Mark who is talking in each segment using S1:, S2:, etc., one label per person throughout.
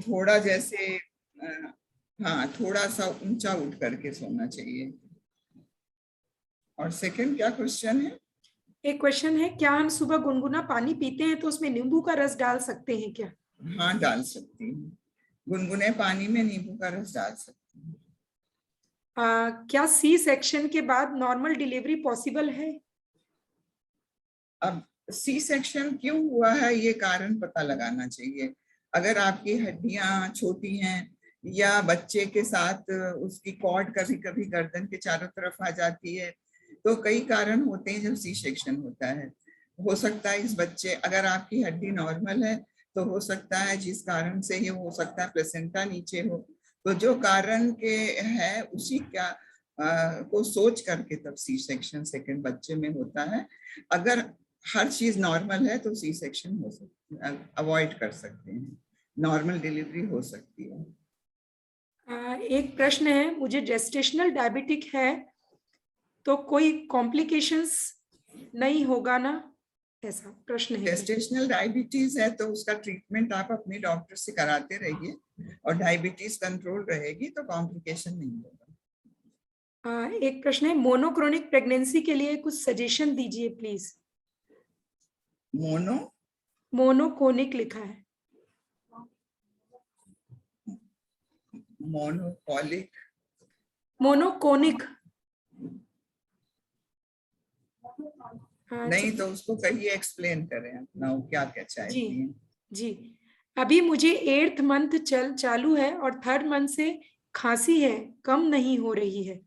S1: थोड़ा जैसे हाँ, थोड़ा सा ऊंचा उठ करके सोना चाहिए। और सेकंड क्या क्वेश्चन है?
S2: एक क्वेश्चन है, क्या हम सुबह गुनगुना पानी पीते हैं तो उसमें नींबू का रस डाल सकते हैं क्या?
S1: हाँ, डाल सकती हूँ, गुनगुने पानी में नींबू का रस डाल सकती हूँ।
S2: क्या सी सेक्शन के बाद नॉर्मल डिलीवरी पॉसिबल है?
S1: अब सी सेक्शन क्यों हुआ है ये कारण पता लगाना चाहिए। अगर आपकी हड्डियां छोटी हैं या बच्चे के साथ उसकी कॉर्ड कभी कभी गर्दन के चारों तरफ आ जाती है, तो कई कारण होते हैं जब सी सेक्शन होता है। हो सकता है इस बच्चे, अगर आपकी हड्डी नॉर्मल है तो हो सकता है जिस कारण से ये हो सकता है प्लेसेंटा नीचे हो, तो जो कारण के है उसी क्या को सोच करके तब सी सेक्शन सेकंड बच्चे में होता है। अगर हर चीज नॉर्मल है तो सी सेक्शन हो सकती है, अवॉइड कर सकते हैं, नॉर्मल डिलीवरी हो सकती है।
S2: एक प्रश्न है, मुझे जेस्टेशनल डायबिटिक है तो कोई कॉम्प्लिकेशंस नहीं होगा ना, ऐसा प्रश्न है।
S1: जेस्टेशनल डायबिटीज है तो उसका ट्रीटमेंट आप अपने डॉक्टर से कराते रहिए और डायबिटीज कंट्रोल रहेगी तो कॉम्प्लिकेशन नहीं होगा।
S2: एक प्रश्न है, मोनोक्रोनिक प्रेगनेंसी के लिए कुछ सजेशन दीजिए प्लीज। मोनोकोनिक लिखा है। मोनोकोनिक
S1: नहीं तो उसको कहिए, एक्सप्लेन करें अपना वो क्या क्या चाहती हैं।
S2: जी, अभी मुझे 8th मंथ चालू है और 3rd मंथ से खांसी है, कम नहीं हो रही है।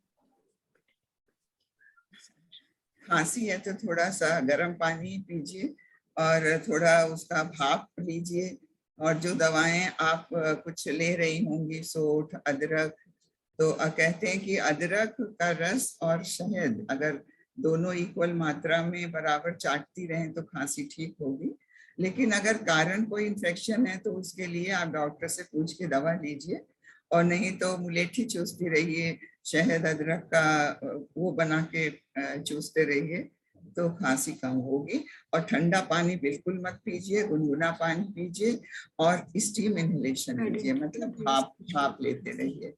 S1: खांसी है तो थोड़ा सा गर्म पानी पीजिए और थोड़ा उसका भाप लीजिए, और जो दवाएं आप कुछ ले रही होंगी, सोंठ, अदरक, तो कहते हैं कि अदरक का रस और शहद अगर दोनों इक्वल मात्रा में बराबर चाटती रहें तो खांसी ठीक होगी। लेकिन अगर कारण कोई इन्फेक्शन है तो उसके लिए आप डॉक्टर से पूछ के दवा लीजिए, और नहीं तो मुलेठी चूसती रहिए, शहद अदरक का वो बना के चूसते रहिए तो खांसी कम होगी। और ठंडा पानी बिल्कुल मत पीजिए, गुनगुना पानी पीजिए और स्टीम इनहेलेशन लीजिए, मतलब भाप भाप लेते रहिए।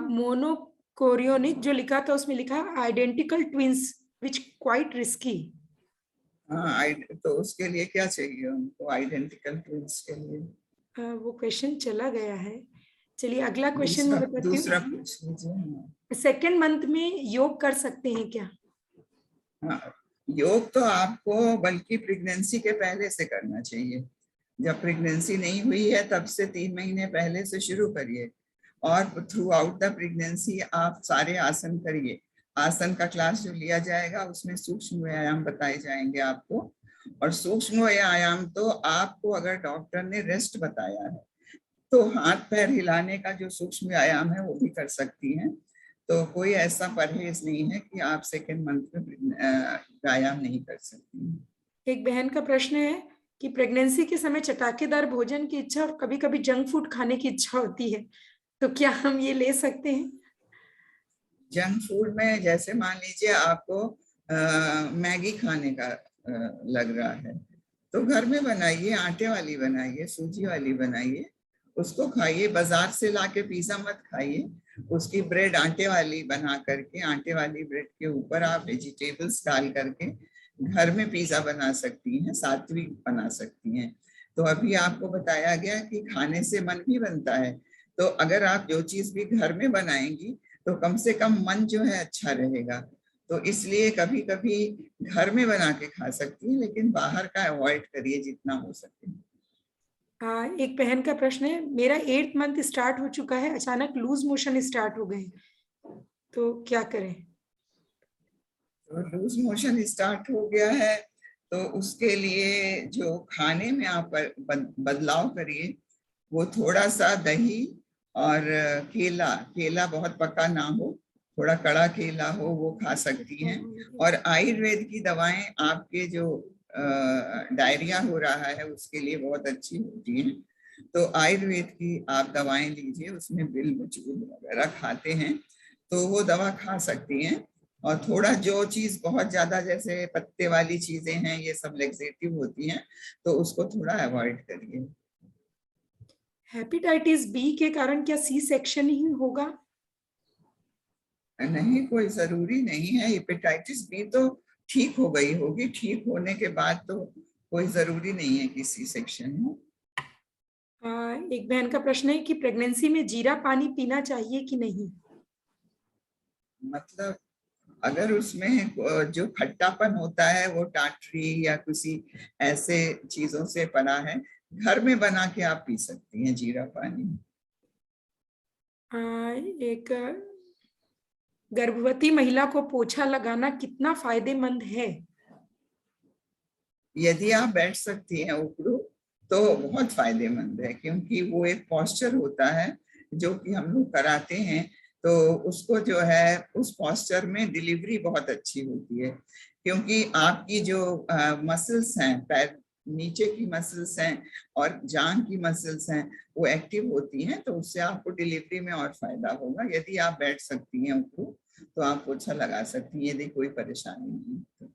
S2: मोनोकोरियोनिक जो लिखा था उसमें लिखा आइडेंटिकल ट्विंस विच क्वाइट रिस्की।
S1: हाँ, तो उसके लिए क्या चाहिए उनको आइडेंटिकल ट्विंस के लिए?
S2: वो क्वेश्चन चला गया है। चलिए अगला क्वेश्चन मैं बताती
S1: दूसरा
S2: हूँ।
S1: पूछ लीजिए।
S2: 2nd मंथ में योग कर सकते हैं क्या?
S1: हाँ, योग तो आपको बल्कि प्रेगनेंसी के पहले से करना चाहिए। जब प्रेगनेंसी नहीं हुई है तब से 3 महीने पहले से शुरू करिए, और थ्रू आउट द प्रेगनेंसी आप सारे आसन करिए। आसन का क्लास जो लिया जाएगा उसमें सूक्ष्म व्यायाम बताए जाएंगे आपको, और सूक्ष्म व्यायाम तो आपको अगर डॉक्टर ने रेस्ट बताया है तो हाथ पैर हिलाने का जो सूक्ष्म व्यायाम है वो भी कर सकती हैं। तो कोई ऐसा परहेज नहीं है कि आप 2nd मंथ में व्यायाम नहीं कर सकती।
S2: एक बहन का प्रश्न है कि प्रेगनेंसी के समय चटाकेदार भोजन की इच्छा और कभी कभी जंक फूड खाने की इच्छा होती है, तो क्या हम ये ले सकते हैं?
S1: जंक फूड में जैसे मान लीजिए आपको मैगी खाने का लग रहा है, तो घर में बनाइए, आटे वाली बनाइए, सूजी वाली बनाइए, उसको खाइए। बाजार से लाके पिज्जा मत खाइए, उसकी ब्रेड आटे वाली बना करके, आटे वाली ब्रेड के ऊपर आप वेजिटेबल्स डाल करके घर में पिज्जा बना सकती हैं, सात्विक बना सकती हैं। तो अभी आपको बताया गया कि खाने से मन भी बनता है, तो अगर आप जो चीज भी घर में बनाएंगी तो कम से कम मन जो है अच्छा रहेगा। तो इसलिए कभी कभी घर में बना के खा सकती है, लेकिन बाहर का अवॉइड करिए जितना हो सके।
S2: एक बहन का प्रश्न है, मेरा 8th मंथ स्टार्ट हो चुका है, अचानक लूज मोशन स्टार्ट हो गए, तो क्या करें?
S1: तो लूज मोशन स्टार्ट हो गया है तो उसके लिए जो खाने में आप बदलाव करिए, वो थोड़ा सा दही और केला, केला बहुत पका ना हो, थोड़ा कड़ा केला हो, वो खा सकती हैं। और आयुर्वेद की दवाएं आपके जो डायरिया हो रहा है उसके लिए बहुत अच्छी होती हैं, तो आयुर्वेद की आप दवाएं लीजिए, उसमें बिल मचूल वगैरह खाते हैं तो वो दवा खा सकती हैं। और थोड़ा जो चीज बहुत ज्यादा जैसे पत्ते वाली चीजें हैं ये सब लेक्सेटिव होती हैं, तो उसको थोड़ा अवॉइड करिए।
S2: हेपेटाइटिस बी के कारण क्या सी सेक्शन ही होगा?
S1: नहीं, कोई जरूरी नहीं है। हेपेटाइटिस बी तो ठीक हो गई होगी, ठीक होने के बाद तो कोई जरूरी नहीं है कि सी सेक्शन हो।
S2: एक बहन का प्रश्न है कि प्रेगनेंसी में जीरा पानी पीना चाहिए कि नहीं?
S1: मतलब अगर उसमें जो खट्टापन होता है वो टाटरी या किसी ऐसे चीजों से बना है, घर में बना के आप पी सकती हैं जीरा पानी।
S2: एक गर्भवती महिला को पोछा लगाना कितना फायदेमंद है?
S1: यदि आप बैठ सकती हैं उकड़ू तो बहुत फायदेमंद है, क्योंकि वो एक पॉस्चर होता है जो कि हम लोग कराते हैं, तो उसको जो है उस पॉस्चर में डिलीवरी बहुत अच्छी होती है, क्योंकि आपकी जो मसल्स हैं, पैर नीचे की मसल्स हैं और जांघ की मसल्स हैं, वो एक्टिव होती हैं, तो उससे आपको डिलीवरी में और फायदा होगा। यदि आप बैठ सकती हैं उकड़ू तो आप पोछा लगा सकती हैं, यदि कोई परेशानी नहीं है।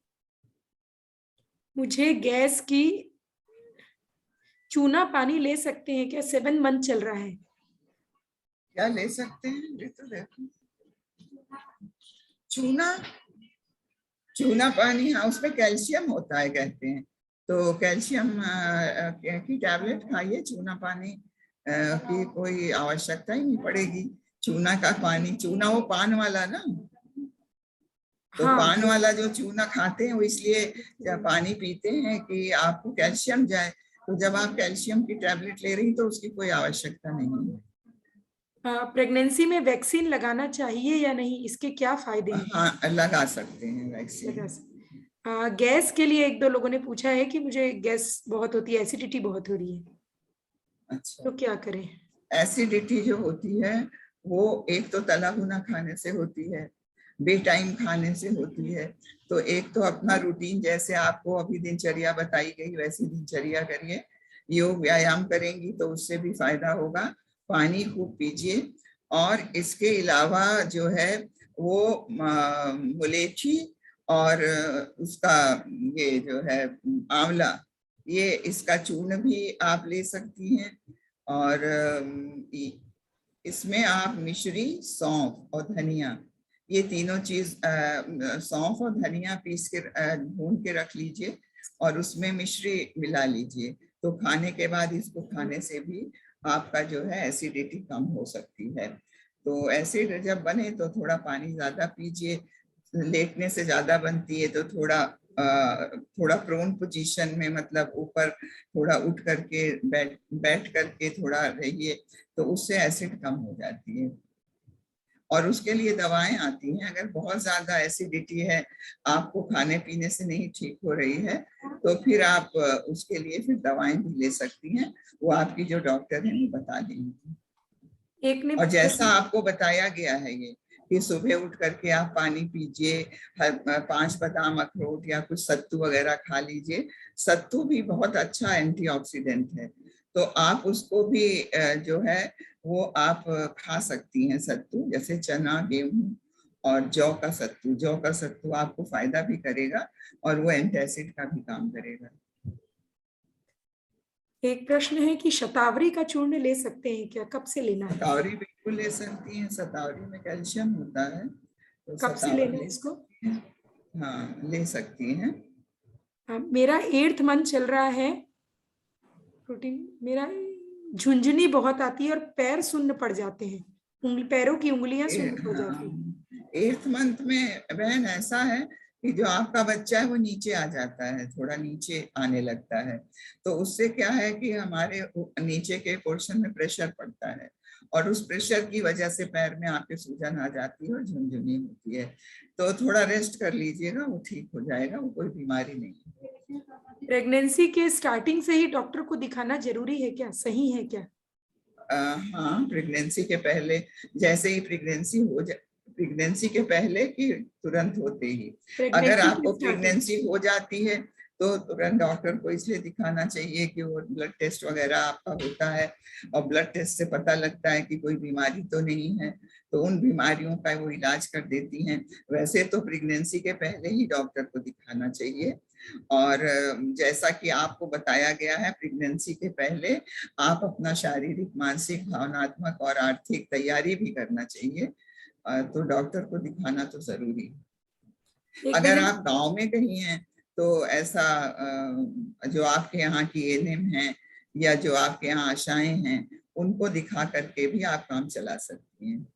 S2: मुझे गैस की चूना पानी ले सकते हैं क्या? 7 मंथ चल रहा है।
S1: क्या ले सकते हैं? ये तो देखो, चूना चूना पानी, हाँ उसमें कैल्शियम होता है कहते हैं, तो कैल्शियम की टैबलेट खाइए, चूना पानी की कोई आवश्यकता ही नहीं पड़ेगी। चूना का पानी, चूना वो पान वाला ना, तो
S2: हाँ,
S1: पान वाला जो चूना खाते हैं वो इसलिए जब पानी पीते हैं कि आपको कैल्शियम जाए, तो जब आप कैल्शियम की टैबलेट ले रही तो उसकी कोई आवश्यकता नहीं है।
S2: प्रेगनेंसी में वैक्सीन लगाना चाहिए या नहीं, इसके क्या फायदे हैं?
S1: हाँ, लगा सकते हैं
S2: लगा
S1: वैक्सीन।
S2: सकते। गैस के लिए 1-2 लोगों ने पूछा है कि मुझे गैस बहुत होती है, एसिडिटी बहुत हो रही है,
S1: अच्छा,
S2: तो क्या करें?
S1: एसिडिटी जो होती है वो एक तो तला भुना खाने से होती है, बेटाइम खाने से होती है। तो एक तो अपना रूटीन, जैसे आपको अभी दिनचर्या बताई गई वैसी दिनचर्या करिए, योग व्यायाम करेंगी तो उससे भी फायदा होगा। पानी खूब पीजिए, और इसके अलावा जो है वो मुलेठी और उसका ये जो है आंवला, ये इसका चूर्ण भी आप ले सकती हैं। और इसमें आप मिश्री, सौंफ और धनिया, ये तीनों चीज, सौंफ और धनिया पीस के भून के रख लीजिए और उसमें मिश्री मिला लीजिए, तो खाने के बाद इसको खाने से भी आपका जो है एसिडिटी कम हो सकती है। तो एसिड जब बने तो थोड़ा पानी ज्यादा पीजिए, लेटने से ज्यादा बनती है तो थोड़ा प्रोन पोजीशन में, मतलब ऊपर थोड़ा उठ करके बैठ करके थोड़ा रहिए, तो उससे एसिड कम हो जाती है। और उसके लिए दवाएं आती हैं, अगर बहुत ज्यादा एसिडिटी है, आपको खाने पीने से नहीं ठीक हो रही है, तो फिर आप उसके लिए फिर दवाएं भी ले सकती हैं, वो आपकी जो डॉक्टर हैं वो बता देंगे।
S2: एक ने
S1: और जैसा आपको बताया गया है ये, कि सुबह उठ करके आप पानी पीजिए, 5 बादाम, अखरोट या कुछ सत्तू वगैरह खा लीजिए। सत्तू भी बहुत अच्छा एंटीऑक्सीडेंट है, तो आप उसको भी जो है वो आप खा सकती हैं। सत्तू जैसे चना, गेहूं और जौ का सत्तू आपको फायदा भी करेगा और वो एंटासिड का भी काम करेगा।
S2: एक प्रश्न है कि शतावरी का चूर्ण ले सकते हैं क्या? कब से लेना है?
S1: शतावरी बिल्कुल ले सकती हैं, शतावरी में कैल्शियम होता है, तो
S2: कब से
S1: शतावरी
S2: लेना है
S1: ले
S2: इसको?
S1: सकती हैं। हाँ, ले सकती हैं।
S2: मेरा 8th मंथ चल रहा है। प्रोटीन मेरा झुंझुनी बहुत आती है और पैर सुन्न पड़ जाते हैं, पैरों की उंगलियां सुन्न पड़ जाती हैं।
S1: हाँ, 8th मंथ में बहन ऐसा है कि जो आपका बच्चा है वो नीचे आ जाता है, थोड़ा नीचे आने लगता है, तो उससे क्या है कि हमारे नीचे के पोर्शन में प्रेशर पड़ता है, और उस प्रेशर की वजह से पैर में आपके सूजन आ जाती है और झुनझुनी होती है। तो थोड़ा रेस्ट कर लीजिएगा, वो ठीक हो जाएगा, वो कोई बीमारी नहीं है।
S2: प्रेगनेंसी के स्टार्टिंग से ही डॉक्टर को दिखाना जरूरी है क्या? सही है क्या?
S1: हाँ, प्रेगनेंसी के पहले, जैसे ही प्रेगनेंसी के पहले कि तुरंत होते ही, अगर
S2: प्रेगनेंसी की
S1: आपको
S2: स्टार्टिंग।
S1: प्रेगनेंसी हो जाती है तो तुरंत डॉक्टर को इसलिए दिखाना चाहिए कि वो ब्लड टेस्ट वगैरह आपका होता है और ब्लड टेस्ट से पता लगता है कि कोई बीमारी तो नहीं है, तो उन बीमारियों का वो इलाज कर देती हैं। वैसे तो प्रेगनेंसी के पहले ही डॉक्टर को दिखाना चाहिए। और जैसा कि आपको बताया गया है, प्रेगनेंसी के पहले आप अपना शारीरिक, मानसिक, भावनात्मक और आर्थिक तैयारी भी करना चाहिए। तो डॉक्टर को दिखाना तो जरूरी है। अगर आप गांव में कहीं हैं तो ऐसा जो आपके यहाँ की एएनएम हैं या जो आपके यहाँ आशाएं हैं, उनको दिखा करके भी आप काम चला सकती हैं।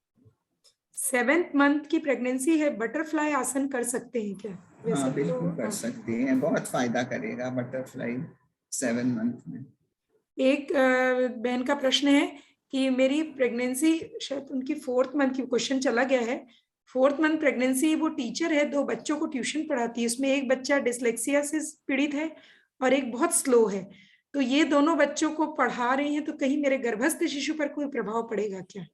S2: 7th मंथ की प्रेगनेंसी है, बटरफ्लाई आसन कर सकते हैं क्या?
S1: हाँ, बिल्कुल कर सकती हैं, बहुत फायदा करेगा बटरफ्लाई 7 मंथ में।
S2: एक बहन का प्रश्न है कि मेरी प्रेगनेंसी, शायद उनकी 4th मंथ की, क्वेश्चन चला गया है, 4th मंथ प्रेगनेंसी, वो टीचर है, 2 बच्चों को ट्यूशन पढ़ाती है, उसमें एक बच्चा डिसलेक्सिया से पीड़ित है और एक बहुत स्लो है, तो ये दोनों बच्चों को पढ़ा रही हैं, तो कहीं मेरे गर्भस्थ शिशु पर कोई प्रभाव पड़ेगा क्या,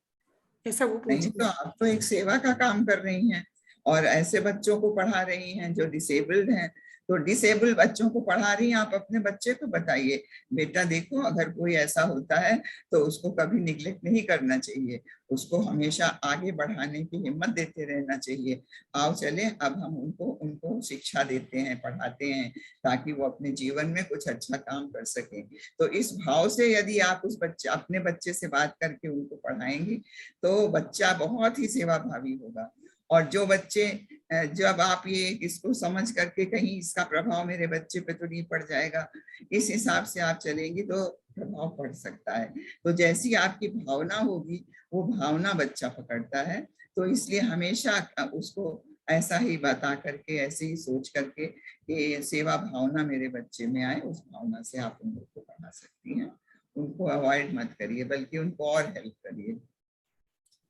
S2: ऐसा वो पूछ
S1: नहीं, तो आप तो एक सेवा का काम कर रही हैं और ऐसे बच्चों को पढ़ा रही हैं जो डिसेबल्ड हैं, तो डिसेबल्ड बच्चों को पढ़ा रही हैं। आप अपने बच्चे को बताइए, बेटा देखो, अगर कोई ऐसा होता है तो उसको कभी निग्लेक्ट नहीं करना चाहिए, उसको हमेशा आगे बढ़ाने की हिम्मत देते रहना चाहिए। आओ चले, अब हम उनको उनको शिक्षा देते हैं, पढ़ाते हैं, ताकि वो अपने जीवन में कुछ अच्छा काम कर सकें। तो इस भाव से यदि आप उस बच्चे, अपने बच्चे से बात करके उनको पढ़ाएंगी तो बच्चा बहुत ही सेवा भावी होगा। और जो बच्चे, जब आप ये इसको समझ करके कहीं इसका प्रभाव मेरे बच्चे पे तो नहीं पड़ जाएगा, इस हिसाब से आप चलेंगी तो प्रभाव पड़ सकता है। तो जैसी आपकी भावना होगी वो भावना बच्चा पकड़ता है, तो इसलिए हमेशा उसको ऐसा ही बता करके, ऐसे ही सोच करके कि सेवा भावना मेरे बच्चे में आए, उस भावना से आप उन लोग को पढ़ा सकती हैं। उनको अवॉइड मत करिए, बल्कि उनको और हेल्प करिए।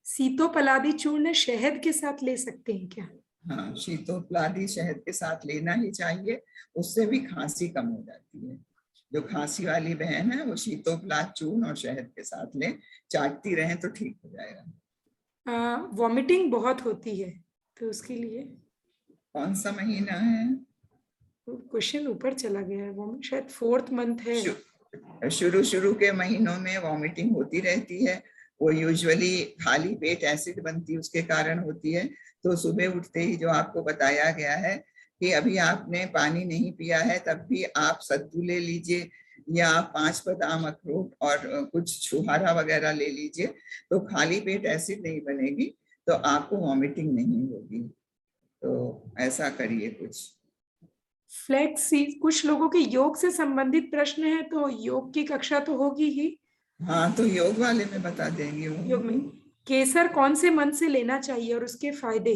S2: सीतोपलादी चूर्ण शहद के साथ ले सकते हैं क्या?
S1: हाँ, शीतोपलादी शहद के साथ लेना ही चाहिए, उससे भी खांसी कम हो जाती है। जो खांसी वाली बहन है वो शीतोपलाद चूर्ण और शहद के साथ ले, चाटती रहें तो ठीक हो जाएगा।
S2: वॉमिटिंग बहुत होती है, तो उसके लिए
S1: कौन सा महीना है?
S2: क्वेश्चन ऊपर चला गया है, वो शायद 4th मंथ है।
S1: शुरू के महीनों में वॉमिटिंग होती रहती है, वो यूजुअली खाली पेट एसिड बनती है उसके कारण होती है। तो सुबह उठते ही जो आपको बताया गया है कि अभी आपने पानी नहीं पिया है, तब भी आप सत्तू ले लीजिए या 5 बादाम, अखरोट और कुछ छुहारा वगैरह ले लीजिए, तो खाली पेट एसिड नहीं बनेगी, तो आपको वॉमिटिंग नहीं होगी। तो ऐसा करिए कुछ।
S2: फ्लैक्स सीड, कुछ लोगों के योग से संबंधित प्रश्न है, तो योग की कक्षा तो होगी ही।
S1: हाँ, तो योग वाले में बता देंगे वो।
S2: योग में केसर कौन से मंथ से लेना चाहिए और उसके फायदे?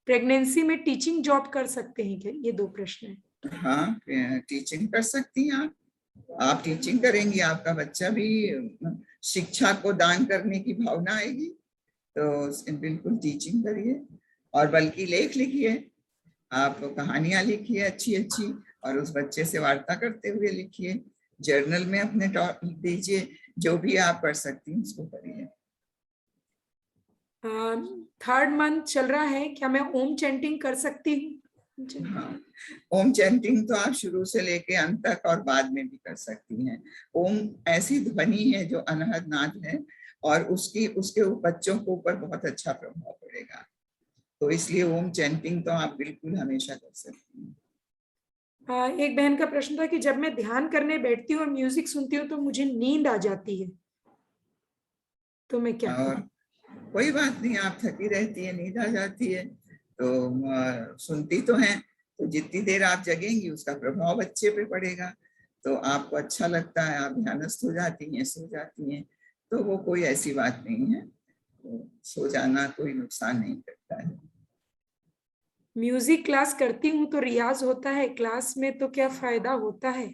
S2: प्रेगनेंसी में टीचिंग जॉब कर सकते हैं क्या? ये 2 प्रश्न है।
S1: हाँ, टीचिंग कर सकती हैं आप टीचिंग करेंगी, आपका बच्चा भी शिक्षा को दान करने की भावना आएगी, तो बिल्कुल टीचिंग करिए। और बल्कि लेख लिखिए, आप कहानियां लिखिए अच्छी अच्छी, और उस बच्चे से वार्ता करते हुए लिखिए, जर्नल में अपने दीजिए, जो भी आप कर सकती हैं उसको करिए।
S2: 3rd मंथ चल रहा है, क्या मैं ओम चैंटिंग कर सकती हूँ?
S1: हाँ, ओम चैंटिंग तो आप शुरू से लेके अंत तक और बाद में भी कर सकती हैं। ओम ऐसी ध्वनि है जो अनहद नाद है, और उसके बच्चों को ऊपर बहुत अच्छा प्रभाव पड़ेगा, तो इसलिए ओम चैंटिंग तो आप बिल्कुल हमेशा कर सकती हैं।
S2: एक बहन का प्रश्न था कि जब मैं ध्यान करने बैठती हूँ और म्यूजिक सुनती हूँ तो मुझे नींद आ जाती है, तो मैं क्या करूं?
S1: कोई बात नहीं, आप थकी रहती है, नींद आ जाती है, तो सुनती तो हैं, तो जितनी देर आप जगेंगी उसका प्रभाव बच्चे पे पड़ेगा, तो आपको अच्छा लगता है, आप ध्यानस्थ हो जाती हैं, सो जाती हैं, तो वो कोई ऐसी बात नहीं है, तो सो जाना कोई नुकसान नहीं करता है।
S2: म्यूजिक क्लास करती हूँ तो रियाज होता है क्लास में, तो क्या फायदा होता है?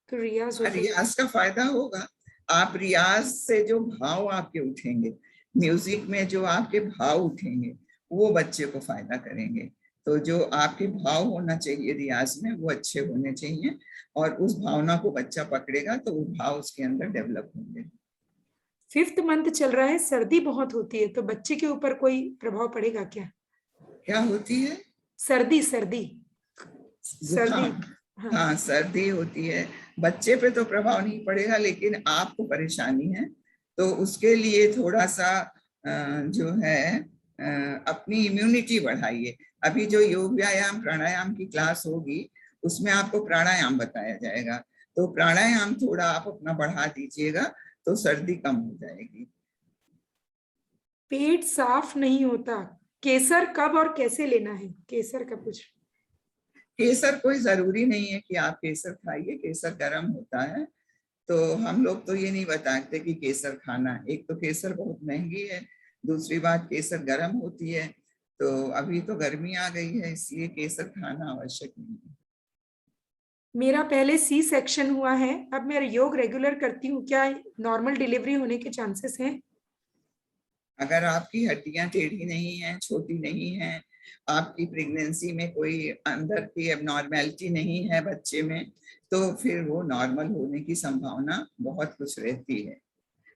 S2: तो
S1: रियाज का फायदा होगा, आप रियाज से जो भाव आपके उठेंगे, म्यूजिक में जो आपके भाव उठेंगे, वो बच्चे को फायदा करेंगे। तो जो आपके भाव होना चाहिए रियाज में वो अच्छे होने चाहिए, और उस भावना को बच्चा पकड़ेगा तो वो भाव उसके अंदर डेवलप होंगे।
S2: 5th मंथ चल रहा है, सर्दी बहुत होती है, तो बच्चे के ऊपर कोई प्रभाव पड़ेगा क्या?
S1: क्या होती है?
S2: सर्दी। सर्दी,
S1: जुकाम, हाँ सर्दी होती है, बच्चे पे तो प्रभाव नहीं पड़ेगा लेकिन आपको परेशानी है, तो उसके लिए थोड़ा सा जो है अपनी इम्यूनिटी बढ़ाइए। अभी जो योग व्यायाम प्राणायाम की क्लास होगी उसमें आपको प्राणायाम बताया जाएगा, तो प्राणायाम थोड़ा आप अपना बढ़ा दीजिएगा तो सर्दी कम हो जाएगी।
S2: पेट साफ नहीं होता, केसर कब और कैसे लेना है? केसर का कुछ?
S1: केसर कोई जरूरी नहीं है कि आप केसर खाइए, केसर गर्म होता है, तो हम लोग तो ये नहीं बताते कि केसर खाना। एक तो केसर बहुत महंगी है, दूसरी बात केसर गर्म होती है, तो अभी तो गर्मी आ गई है इसलिए केसर खाना आवश्यक नहीं है।
S2: मेरा पहले सी सेक्शन हुआ है, अब मैं योग रेगुलर करती हूँ, क्या नॉर्मल डिलीवरी होने के चांसेस हैं?
S1: अगर आपकी हड्डियां टेढ़ी नहीं है, छोटी नहीं है, आपकी प्रेगनेंसी में कोई अंदर की एबनॉर्मेलिटी नहीं है बच्चे में, तो फिर वो नॉर्मल होने की संभावना बहुत कुछ रहती है।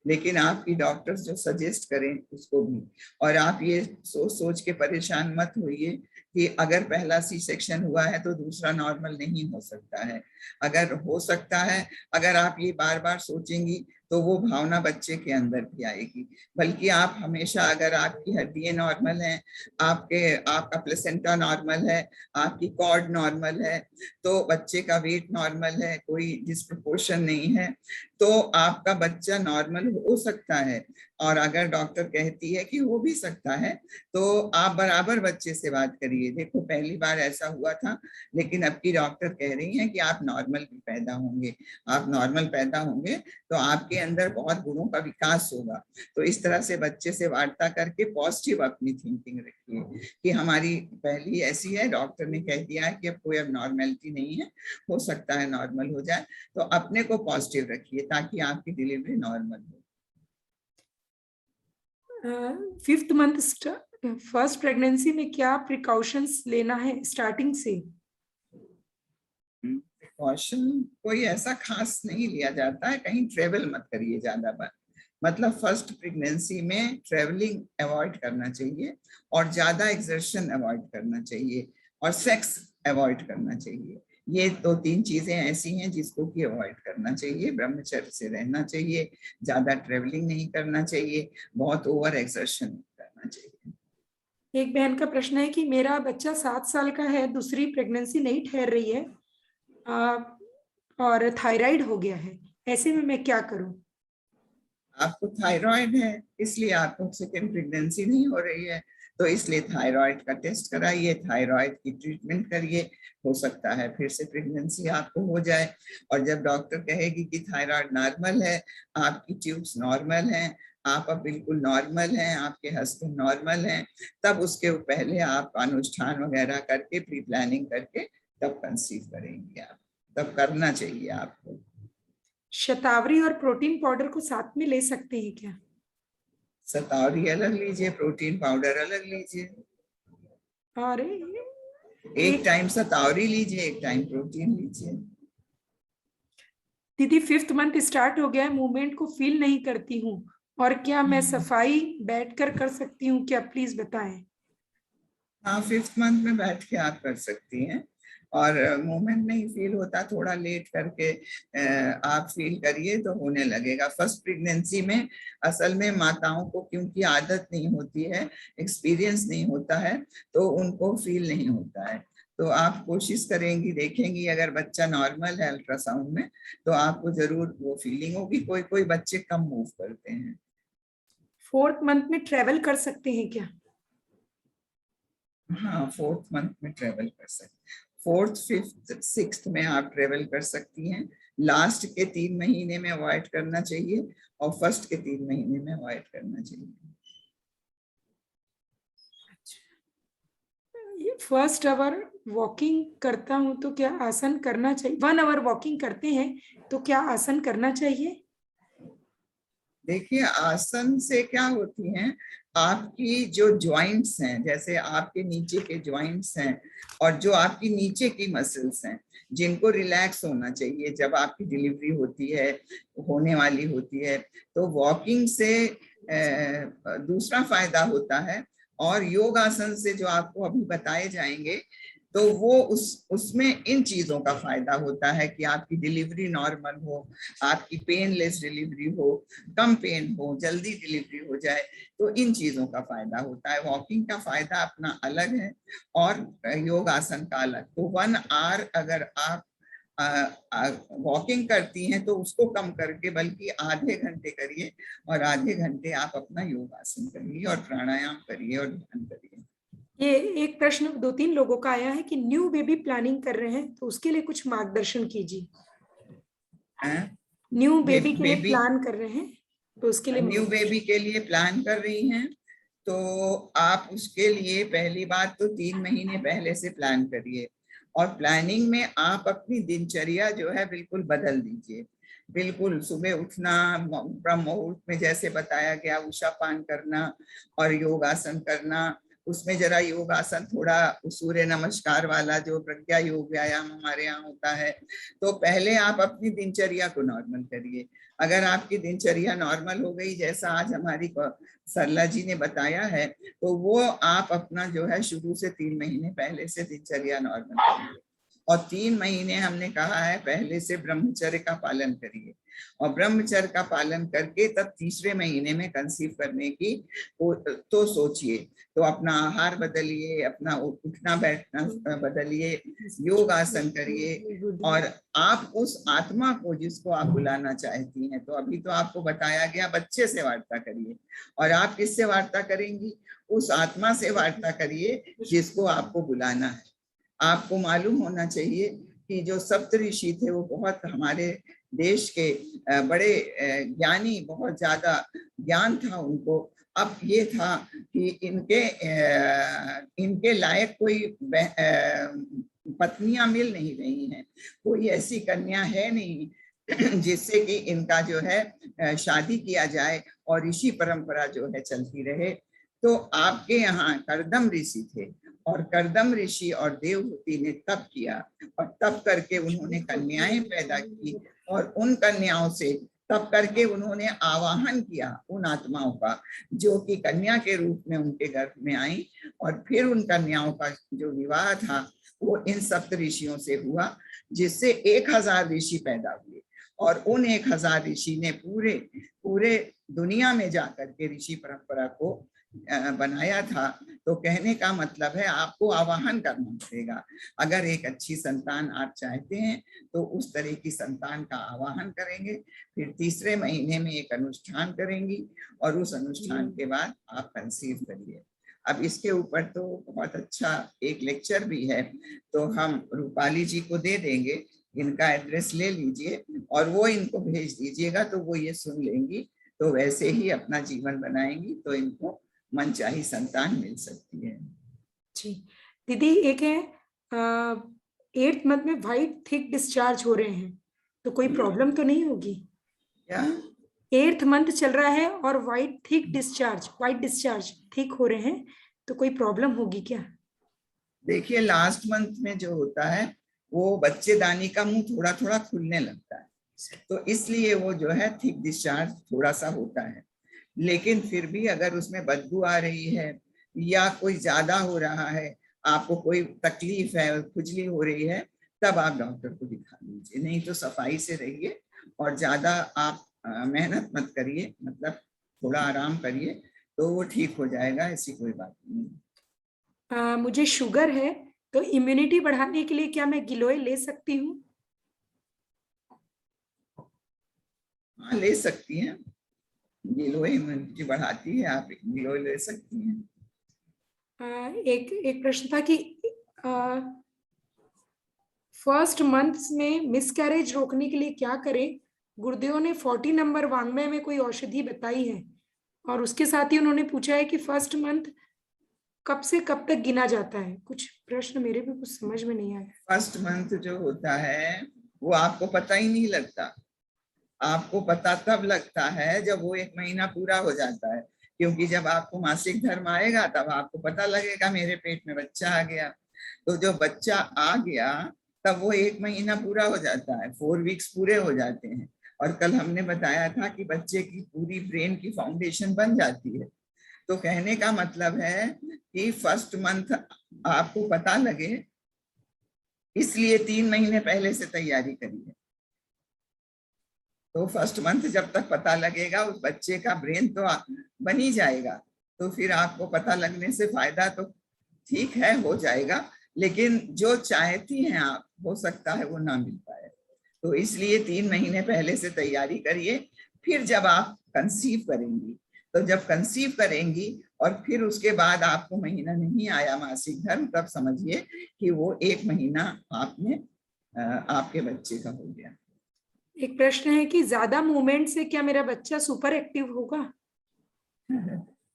S1: लेकिन आपकी डॉक्टर्स जो सजेस्ट करें उसको भी, और आप ये सोच सोच के परेशान मत होइए कि अगर पहला सी सेक्शन हुआ है तो दूसरा नॉर्मल नहीं हो सकता है। अगर हो सकता है, अगर आप ये बार बार सोचेंगी तो वो भावना बच्चे के अंदर भी आएगी। बल्कि आप हमेशा, अगर आपकी हड्डियां नॉर्मल हैं, आपका प्लेसेंटा नॉर्मल है, आपकी कॉर्ड नॉर्मल है, तो बच्चे का वेट नॉर्मल है, कोई डिस्प्रपोर्शन नहीं है, तो आपका बच्चा नॉर्मल हो सकता है। और अगर डॉक्टर कहती है कि हो भी सकता है तो आप बराबर बच्चे से बात करिए। देखो पहली बार ऐसा हुआ था, लेकिन अब की डॉक्टर कह रही हैं कि आप नॉर्मल भी पैदा होंगे। आप नॉर्मल पैदा होंगे तो आपके अंदर बहुत गुणों का विकास होगा। तो इस तरह से बच्चे से वार्ता करके पॉजिटिव अपनी थिंकिंग रखिए कि हमारी पहली ऐसी है, डॉक्टर ने कह दिया है कि अब कोई अब नॉर्मेलिटी नहीं है, हो सकता है नॉर्मल हो जाए, तो अपने को पॉजिटिव रखिए ताकि आपकी डिलीवरी नॉर्मल हो।
S2: 5th मंथ फर्स्ट प्रेगनेंसी में क्या प्रिकॉशंस लेना है स्टार्टिंग से?
S1: प्रिकॉशन कोई ऐसा खास नहीं लिया जाता है, कहीं ट्रेवल मत करिए ज्यादा बार। मतलब फर्स्ट प्रेगनेंसी में ट्रेवलिंग अवॉइड करना चाहिए, और ज्यादा एक्सर्शन अवॉइड करना चाहिए, और सेक्स अवॉइड करना चाहिए। ये दो तीन चीजें ऐसी हैं जिसको कि अवॉइड करना चाहिए। ब्रह्मचर्य से रहना चाहिए, ज्यादा ट्रेवलिंग नहीं करना चाहिए, बहुत ओवर एक्सर्शन नहीं करना चाहिए।
S2: एक बहन का प्रश्न है कि मेरा बच्चा 7 साल का है, दूसरी प्रेगनेंसी नहीं ठहर रही है, और थायराइड हो गया है, ऐसे में मैं क्या करूं?
S1: आपको थायराइड है इसलिए आपको सेकेंड प्रेगनेंसी नहीं हो रही है, तो इसलिए थायराइड का टेस्ट कराइए, थायराइड की ट्रीटमेंट करिए, हो सकता है फिर से प्रेगनेंसी आपको हो जाए। और जब डॉक्टर कहेगी कि थायराइड नॉर्मल है, आपकी ट्यूब्स नॉर्मल हैं, आप अब बिल्कुल नॉर्मल हैं, आपके हस्बैंड नॉर्मल हैं, तब उसके पहले आप अनुष्ठान वगैरह करके प्री प्लानिंग करके तब कंसीव करेंगे आप, तब करना चाहिए आपको।
S2: शतावरी और प्रोटीन पाउडर को साथ में ले सकते हैं क्या?
S1: शतावरी अलग लीजिए, प्रोटीन पाउडर अलग लीजिए।
S2: और
S1: एक टाइम शतावरी लीजिए, एक टाइम प्रोटीन लीजिए।
S2: दीदी 5th मंथ स्टार्ट हो गया है, मूवमेंट को फील नहीं करती हूँ, और क्या मैं सफाई बैठकर कर सकती हूँ क्या, प्लीज बताएं।
S1: हाँ 5th मंथ में बैठ के आप कर सकती हैं, और मूवमेंट नहीं फील होता, थोड़ा लेट करके आप फील करिए तो होने लगेगा। फर्स्ट प्रेगनेंसी में असल में माताओं को क्योंकि आदत नहीं होती है, एक्सपीरियंस नहीं होता है, तो उनको फील नहीं होता है। तो आप कोशिश करेंगी, देखेंगी अगर बच्चा नॉर्मल है अल्ट्रासाउंड में तो आपको जरूर वो फीलिंग होगी। कोई कोई बच्चे कम मूव करते हैं।
S2: 4th मंथ में ट्रेवल कर सकते हैं क्या?
S1: हाँ 4th मंथ में ट्रेवल कर सकते, 4th 5th 6th में आप ट्रेवल कर सकती हैं। लास्ट के 3 महीने में अवॉइड करना चाहिए, और फर्स्ट के 3 महीने में अवॉइड करना चाहिए।
S2: फर्स्ट आवर वॉकिंग करता हूँ तो क्या आसन करना चाहिए? 1 आवर वॉकिंग करते हैं तो क्या आसन करना चाहिए?
S1: देखिए आसन से क्या होती हैं, आपकी जो जॉइंट्स हैं, जैसे आपके नीचे के जॉइंट्स हैं और जो आपकी नीचे की मसल्स हैं, जिनको रिलैक्स होना चाहिए जब आपकी डिलीवरी होती है, होने वाली होती है, तो वॉकिंग से दूसरा फायदा होता है। और योग आसन से जो आपको अभी बताए जाएंगे, तो वो उसमें इन चीजों का फायदा होता है कि आपकी डिलीवरी नॉर्मल हो, आपकी पेनलेस डिलीवरी हो, कम पेन हो, जल्दी डिलीवरी हो जाए, तो इन चीजों का फायदा होता है। वॉकिंग का फायदा अपना अलग है और योगासन का अलग। तो 1 आवर अगर आप वॉकिंग करती हैं तो उसको कम करके बल्कि आधे घंटे करिए, और आधे घंटे आप अपना योगासन करिए और प्राणायाम करिए और ध्यान करिए।
S2: ये एक प्रश्न 2-3 लोगों का आया है कि न्यू बेबी प्लानिंग कर रहे हैं, तो उसके लिए कुछ मार्गदर्शन कीजिए। न्यू बेबी के लिए प्लान कर रहे हैं, तो उसके लिए
S1: न्यू बेबी के लिए प्लान कर रही हैं, तो आप उसके लिए पहली बात तो 3 महीने पहले से प्लान करिए, और प्लानिंग में आप अपनी दिनचर्या जो है बिल्कुल बदल दीजिए। बिल्कुल सुबह उठना, ब्रह्म मुहूर्त में जैसे बताया गया उषा पान करना और योगासन करना, उसमें जरा योगासन थोड़ा सूर्य नमस्कार वाला जो प्रज्ञा योग व्यायाम हमारे यहाँ होता है, तो पहले आप अपनी दिनचर्या को नॉर्मल करिए। अगर आपकी दिनचर्या नॉर्मल हो गई जैसा आज हमारी सरला जी ने बताया है, तो वो आप अपना जो है शुरू से 3 महीने पहले से दिनचर्या नॉर्मल करिए। और 3 महीने हमने कहा है पहले से ब्रह्मचर्य का पालन करिए, और ब्रह्मचर्य का पालन करके तब तीसरे महीने में कंसीव करने की तो सोचिए। तो अपना आहार बदलिए, अपना उठना बैठना बदलिए, योग आसन करिए, और आप उस आत्मा को जिसको आप बुलाना चाहती हैं, तो अभी तो आपको बताया गया बच्चे से वार्ता करिए, और आप किससे वार्ता करेंगी? उस आत्मा से वार्ता करिए जिसको आपको बुलाना है। आपको मालूम होना चाहिए कि जो सप्त ऋषि थे वो बहुत हमारे देश के बड़े ज्ञानी, बहुत ज्यादा ज्ञान था उनको। अब ये था कि इनके लायक कोई पत्नियां मिल नहीं रही हैं, कोई ऐसी कन्या है नहीं जिससे कि इनका जो है शादी किया जाए और ऋषि परंपरा जो है चलती रहे। तो आपके यहाँ करदम ऋषि थे, और करदम ऋषि और देवहूति ने तप किया, और तप करके उन्होंने कन्याएं पैदा की, और उन कन्याओं से तप करके उन्होंने आवाहन किया उन आत्माओं का जो कि कन्या के रूप में उनके गर्भ में आई, और फिर उन कन्याओं का जो विवाह था वो इन सप्त ऋषियों से हुआ, जिससे 1000 ऋषि पैदा हुए, और उन 1000 ऋषि ने पूरे दुनिया में जाकर के ऋषि परंपरा को बनाया था। तो कहने का मतलब है आपको आवाहन करना पड़ेगा। अगर एक अच्छी संतान आप चाहते हैं तो उस तरह की संतान का आवाहन करेंगे, फिर तीसरे महीने में एक अनुष्ठान करेंगी, और उस अनुष्ठान के बाद आप कंसीव करिए। अब इसके ऊपर तो बहुत अच्छा एक लेक्चर भी है, तो हम रूपाली जी को दे देंगे, इनका एड्रेस ले लीजिए और वो इनको भेज दीजिएगा, तो वो ये सुन लेंगी, तो वैसे ही अपना जीवन बनाएंगी, तो इनको मनचाही संतान मिल सकती है।
S2: जी दीदी, एक है 8th मंथ में व्हाइट थिक डिस्चार्ज हो रहे हैं, तो कोई प्रॉब्लम तो नहीं होगी
S1: क्या?
S2: 8th मंथ चल रहा है और व्हाइट डिस्चार्ज ठीक हो रहे हैं, तो कोई प्रॉब्लम होगी क्या?
S1: देखिए लास्ट मंथ में जो होता है वो बच्चेदानी का मुंह थोड़ा थोड़ा खुलने लगता है, तो इसलिए वो जो है थिक डिस्चार्ज थोड़ा सा होता है। लेकिन फिर भी अगर उसमें बदबू आ रही है या कोई ज्यादा हो रहा है, आपको कोई तकलीफ है, खुजली हो रही है, तब आप डॉक्टर को दिखा लीजिए। नहीं तो सफाई से रहिए और ज्यादा आप मेहनत मत करिए, मतलब थोड़ा आराम करिए, तो वो ठीक हो जाएगा, ऐसी कोई बात नहीं।
S2: मुझे शुगर है, तो इम्यूनिटी बढ़ाने के लिए क्या मैं गिलोय ले सकती हूँ?
S1: हाँ ले सकती हैं, गिलोय इम्यूनिटी बढ़ाती है, आप गिलोय ले सकती हैं।
S2: एक प्रश्न था कि फर्स्ट मंथ्स में मिसकैरेज रोकने के लिए क्या करें? गुरुदेव ने 40 नंबर वांग्मय में कोई औषधि बताई है, और उसके साथ ही उन्होंने पूछा है कि फर्स्ट मंथ कब से कब तक गिना जाता है। कुछ प्रश्न मेरे भी कुछ समझ में नहीं आया।
S1: फर्स्ट मंथ जो होता है वो आपको पता ही नहीं लगता, आपको पता तब लगता है जब वो 1 महीना पूरा हो जाता है, क्योंकि जब आपको मासिक धर्म आएगा तब आपको पता लगेगा मेरे पेट में बच्चा आ गया। तो जो बच्चा आ गया तब वो 1 महीना पूरा हो जाता है, 4 वीक्स पूरे हो जाते हैं। और कल हमने बताया था कि बच्चे की पूरी ब्रेन की फाउंडेशन बन जाती है। तो कहने का मतलब है कि फर्स्ट मंथ आपको पता लगे इसलिए 3 महीने पहले से तैयारी करिए। तो फर्स्ट मंथ जब तक पता लगेगा, उस बच्चे का ब्रेन तो बन ही जाएगा, तो फिर आपको पता लगने से फायदा तो ठीक है, हो जाएगा, लेकिन जो चाहती हैं आप, हो सकता है वो ना मिल पाए। तो इसलिए 3 महीने पहले से तैयारी करिए। फिर जब आप कंसीव करेंगी, तो जब कंसीव करेंगी और फिर उसके बाद आपको महीना नहीं आया मासिक धर्म, तब समझिए कि वो 1 महीना आपने आपके बच्चे का हो गया।
S2: एक प्रश्न है कि ज्यादा मूवमेंट से क्या मेरा बच्चा सुपर एक्टिव होगा?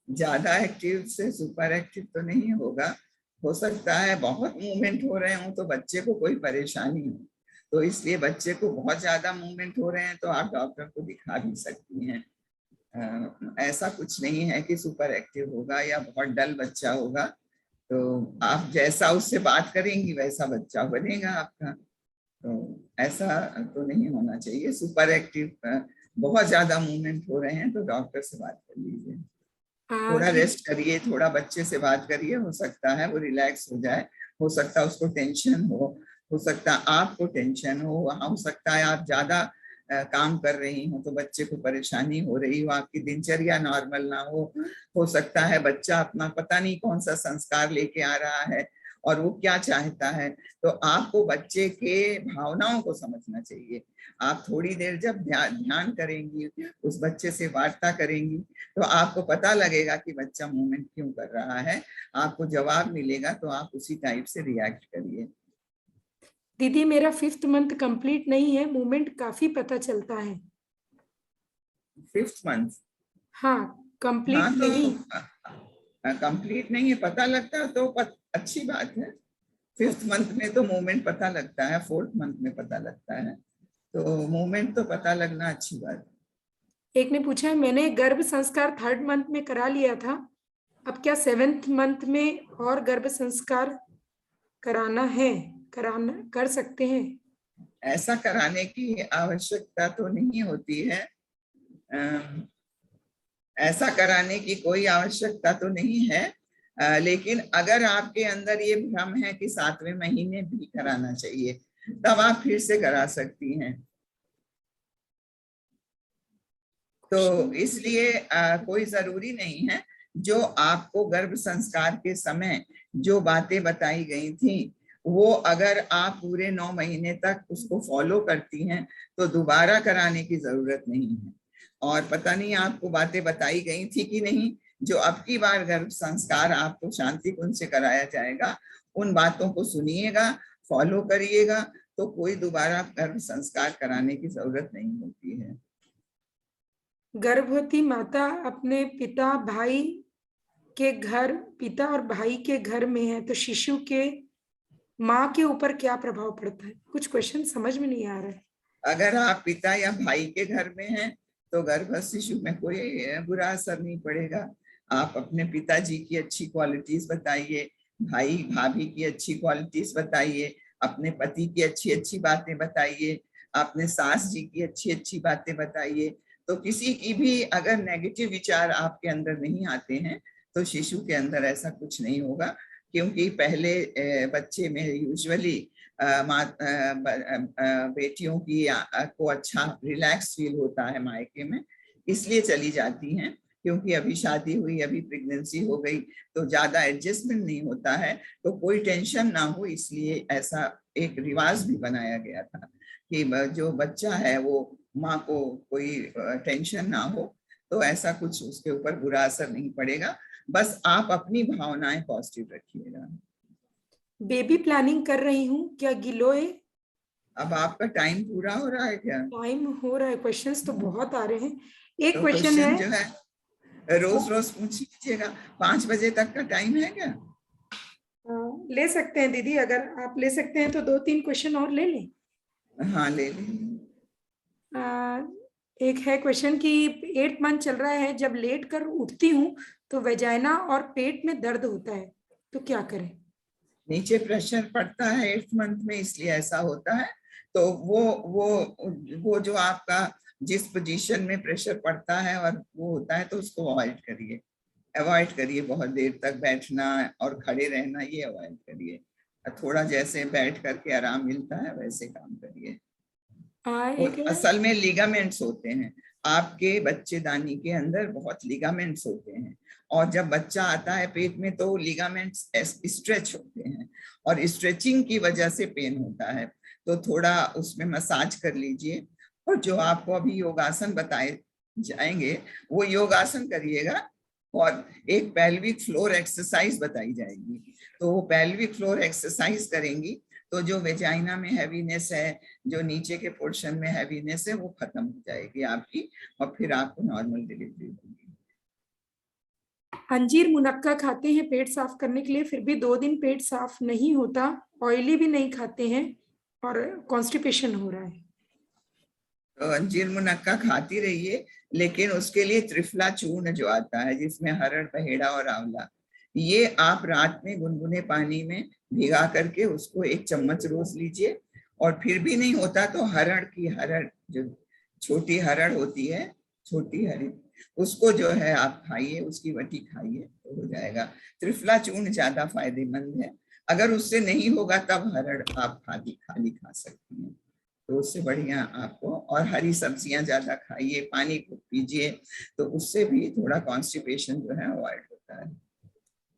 S1: ज्यादा एक्टिव से सुपर एक्टिव तो नहीं होगा। हो सकता है बहुत मूवमेंट हो रहे हों तो बच्चे को कोई परेशानी हो, तो इसलिए बच्चे को बहुत ज्यादा मूवमेंट हो रहे हैं तो आप डॉक्टर को दिखा भी सकती हैं। ऐसा कुछ नहीं है कि सुपर एक्टिव होगा या बहुत डल बच्चा होगा। तो आप जैसा उससे बात करेंगी वैसा बच्चा बनेगा आपका। तो ऐसा तो नहीं होना चाहिए सुपर एक्टिव। बहुत ज्यादा मूवमेंट हो रहे हैं तो डॉक्टर से बात कर लीजिए। थोड़ा रेस्ट करिए, थोड़ा बच्चे से बात करिए, हो सकता है वो रिलैक्स हो जाए। हो सकता है उसको टेंशन हो सकता है आपको टेंशन हो सकता है आप ज्यादा काम कर रही हो तो बच्चे को परेशानी हो रही हो, आपकी दिनचर्या नॉर्मल ना हो सकता है बच्चा अपना पता नहीं कौन सा संस्कार लेके आ रहा है और वो क्या चाहता है। तो आपको बच्चे के भावनाओं को समझना चाहिए। आप थोड़ी देर जब ध्यान करेंगी, उस बच्चे से वार्ता करेंगी, तो आपको पता लगेगा कि बच्चा मूवमेंट क्यों कर रहा है। आपको जवाब मिलेगा तो आप उसी टाइप से रिएक्ट करिए।
S2: दीदी मेरा 5th मंथ कंप्लीट नहीं है, मूवमेंट काफी पता चलता है।
S1: 5th month?
S2: हाँ, कंप्लीट नहीं।
S1: कंप्लीट नहीं है, पता लगता है तो अच्छी बात है। 5th मंथ में तो मूवमेंट पता लगता है, 4th मंथ में पता लगता है, तो मूवमेंट तो पता लगना अच्छी बात है।
S2: एक ने पूछा है, मैंने गर्भ संस्कार 3rd मंथ में करा लिया था, अब क्या 7th मंथ में और गर्भ संस्कार कर सकते हैं?
S1: ऐसा कराने की आवश्यकता तो नहीं होती है। ऐसा कराने की कोई आवश्यकता तो नहीं है, लेकिन अगर आपके अंदर ये भ्रम है कि 7वें महीने भी कराना चाहिए, तब आप फिर से करा सकती हैं। तो इसलिए कोई जरूरी नहीं है। जो आपको गर्भ संस्कार के समय जो बातें बताई गई थी, वो अगर आप पूरे 9 महीने तक उसको फॉलो करती हैं तो दोबारा कराने की जरूरत नहीं है। और पता नहीं आपको बातें बताई गई थी कि नहीं, जो अब की बार गर्भ संस्कार आपको शांति कुंज से कराया जाएगा, उन बातों को सुनिएगा, फॉलो करिएगा, तो कोई दोबारा गर्भ संस्कार कराने की जरूरत नहीं होती है।
S2: गर्भवती माता अपने पिता और भाई के घर में है तो शिशु के माँ के ऊपर क्या प्रभाव पड़ता है? कुछ क्वेश्चन समझ में नहीं आ रहा है।
S1: अगर आप पिता या भाई के घर में हैं तो गर्भस्थ शिशु में कोई बुरा असर नहीं पड़ेगा। आप अपने पिताजी की अच्छी क्वालिटीज बताइए, भाई भाभी की अच्छी क्वालिटीज बताइए, अपने पति की अच्छी अच्छी बातें बताइए, अपने सास जी की अच्छी अच्छी बातें बताइए। तो किसी की भी अगर नेगेटिव विचार आपके अंदर नहीं आते हैं तो शिशु के अंदर ऐसा कुछ नहीं होगा, क्योंकि पहले बच्चे में यूजुअली बेटियों की को अच्छा रिलैक्स फील होता है मायके में, इसलिए चली जाती हैं, क्योंकि अभी शादी हुई, अभी प्रेगनेंसी हो गई, तो ज्यादा एडजस्टमेंट नहीं होता है, तो कोई टेंशन ना हो, इसलिए ऐसा एक रिवाज भी बनाया गया था कि जो बच्चा है वो माँ को कोई टेंशन ना हो। तो ऐसा कुछ उसके ऊपर बुरा असर नहीं पड़ेगा, बस आप अपनी भावनाएं पॉजिटिव रखिएगा।
S2: बेबी प्लानिंग कर रही हूँ, क्या गिलोय?
S1: अब आपका टाइम पूरा हो रहा है क्या?
S2: टाइम हो रहा है, क्वेश्चंस तो बहुत आ रहे हैं। एक
S1: तो
S2: क्वेश्चन है,
S1: जो है रोज रोज पूछ लीजिएगा। 5 बजे तक का टाइम है क्या?
S2: ले सकते हैं दीदी, अगर आप ले सकते हैं तो 2-3 क्वेश्चन और ले लें।
S1: हाँ ले लें।
S2: एक है क्वेश्चन कि 8th मंथ चल रहा है, जब लेट कर उठती हूँ तो वेजाइना और पेट में दर्द होता है, तो क्या करें?
S1: नीचे प्रेशर पड़ता है 8th मंथ में, इसलिए ऐसा होता है। तो वो जो आपका जिस पोजीशन में प्रेशर पड़ता है और वो होता है, तो उसको अवॉइड करिए बहुत देर तक बैठना और खड़े रहना, ये अवॉइड करिए। थोड़ा जैसे बैठ करके आराम मिलता है वैसे काम करिए।
S2: एक है,
S1: असल में लिगामेंट्स होते हैं आपके बच्चेदानी के अंदर, बहुत लिगामेंट्स होते हैं, और जब बच्चा आता है पेट में तो लिगामेंट्स स्ट्रेच होते हैं और स्ट्रेचिंग की वजह से पेन होता है। तो थोड़ा उसमें मसाज कर लीजिए, और जो आपको अभी योगासन बताए जाएंगे वो योगासन करिएगा, और एक पेल्विक फ्लोर एक्सरसाइज बताई जाएगी। तो वो पेल्विक फ्लोर एक्सरसाइज करेंगी तो जो वेजाइना में हैवीनेस है, जो नीचे के पोर्शन में हैवीनेस है, वो खत्म हो जाएगी आपकी, और फिर आपको नॉर्मल डिलीवरी होगी।
S2: अंजीर मुनक्का खाते हैं पेट साफ करने के लिए, फिर भी 2 दिन पेट साफ नहीं होता, ऑयली भी नहीं खाते हैं और कॉन्स्टिपेशन हो रहा है।
S1: तो अंजीर मुनक्का खाती रहिए, लेकिन उसके लिए त्रिफला चूर्ण जो आता है जिसमें हरड़, पहेड़ा और आंवला, ये आप रात में गुनगुने पानी में भिगा करके उसको 1 चम्मच रोज लीजिए। और फिर भी नहीं होता तो हरड़ जो छोटी हरड़ होती है, छोटी हरी, उसको जो है आप खाइए, उसकी वटी खाइए तो हो जाएगा। त्रिफला चूर्ण ज्यादा फायदेमंद है। अगर उससे नहीं होगा तब हरड़ आप खाली खा सकती हैं, तो उससे बढ़िया आपको, और हरी सब्जियां ज्यादा खाइए, पानी खूब पीजिए, तो उससे भी थोड़ा कॉन्स्टिपेशन जो है अवॉइड होता है।